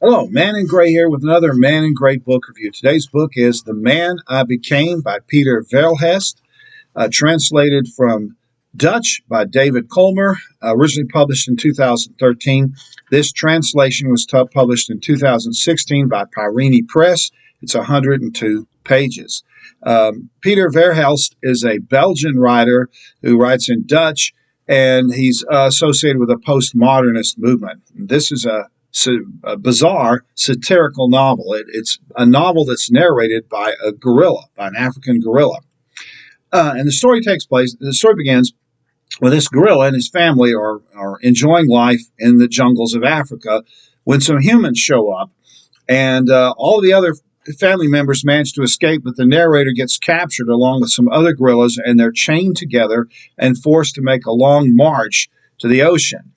Hello, Man in Gray here with another Man in Gray book review. Today's book is The Man I Became by Peter Verhelst, translated from Dutch by David Colmer, originally published in 2013. This translation was published in 2016 by Pyrini Press. It's 102 pages. Peter Verhelst is a Belgian writer who writes in Dutch, and he's associated with a postmodernist movement. This is a bizarre satirical novel. It's a novel that's narrated by a gorilla, by an African gorilla. And the story begins when this gorilla and his family are enjoying life in the jungles of Africa when some humans show up, and all the other family members manage to escape, but the narrator gets captured along with some other gorillas, and they're chained together and forced to make a long march to the ocean,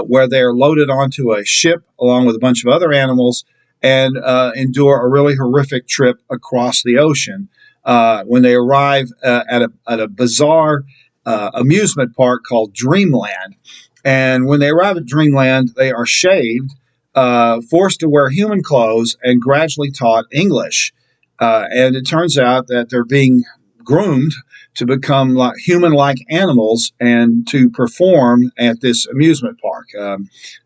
where they are loaded onto a ship along with a bunch of other animals and endure a really horrific trip across the ocean. When they arrive at a bizarre amusement park called Dreamland. And when they arrive at Dreamland, they are shaved, forced to wear human clothes, and gradually taught English. And it turns out that they're being groomed to become like human-like animals and to perform at this amusement park.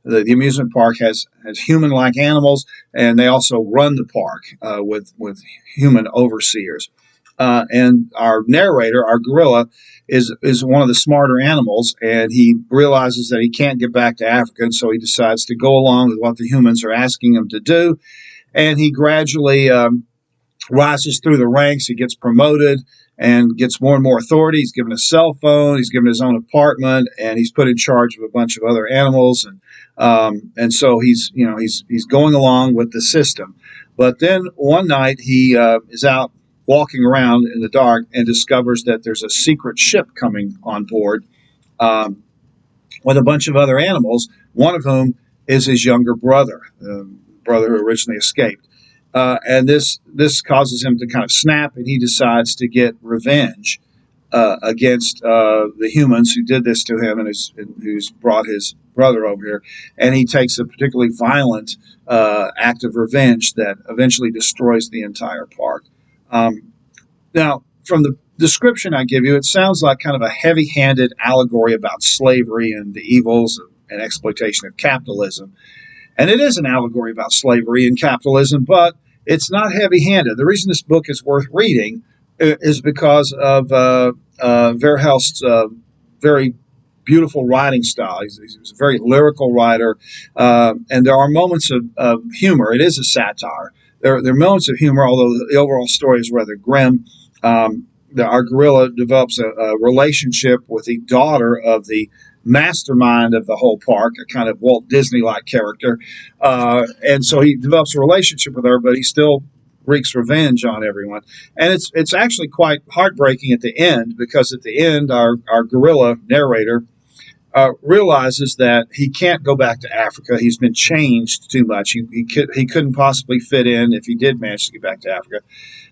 The amusement park has human-like animals, and they also run the park with human overseers. And our narrator, our gorilla, is one of the smarter animals, and he realizes that he can't get back to Africa, and so he decides to go along with what the humans are asking him to do. And he gradually rises through the ranks. He gets promoted and gets more and more authority. He's given a cell phone. He's given his own apartment, and he's put in charge of a bunch of other animals. And so he's going along with the system. But then one night he is out walking around in the dark and discovers that there's a secret ship coming on board with a bunch of other animals, one of whom is his younger brother, the brother who originally escaped. And this causes him to kind of snap, and he decides to get revenge against the humans who did this to him and who's brought his brother over here. And he takes a particularly violent act of revenge that eventually destroys the entire park. Now, from the description I give you, it sounds like kind of a heavy-handed allegory about slavery and the evils and exploitation of capitalism. And it is an allegory about slavery and capitalism, but it's not heavy-handed. The reason this book is worth reading is because of Verhelst's very beautiful writing style. He's a very lyrical writer, and there are moments of humor. It is a satire. There are moments of humor, although the overall story is rather grim. Our gorilla develops a relationship with the daughter of the mastermind of the whole park, a kind of Walt Disney-like character. And so he develops a relationship with her, but he still wreaks revenge on everyone. And it's actually quite heartbreaking at the end, because at the end, our gorilla narrator realizes that he can't go back to Africa. He's been changed too much. He couldn't possibly fit in if he did manage to get back to Africa.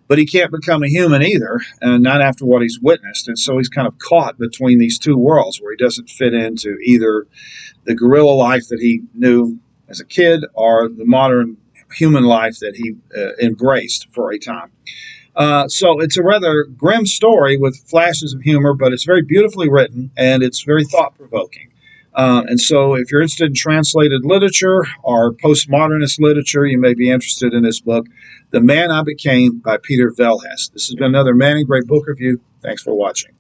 But he can't become a human either, and not after what he's witnessed. And so he's kind of caught between these two worlds where he doesn't fit into either the gorilla life that he knew as a kid or the modern human life that he embraced for a time. So it's a rather grim story with flashes of humor, but it's very beautifully written, and it's very thought-provoking. And so if you're interested in translated literature or postmodernist literature, you may be interested in this book, The Man I Became by Peter Verhelst. This has been another Man in Gray book review. Thanks for watching.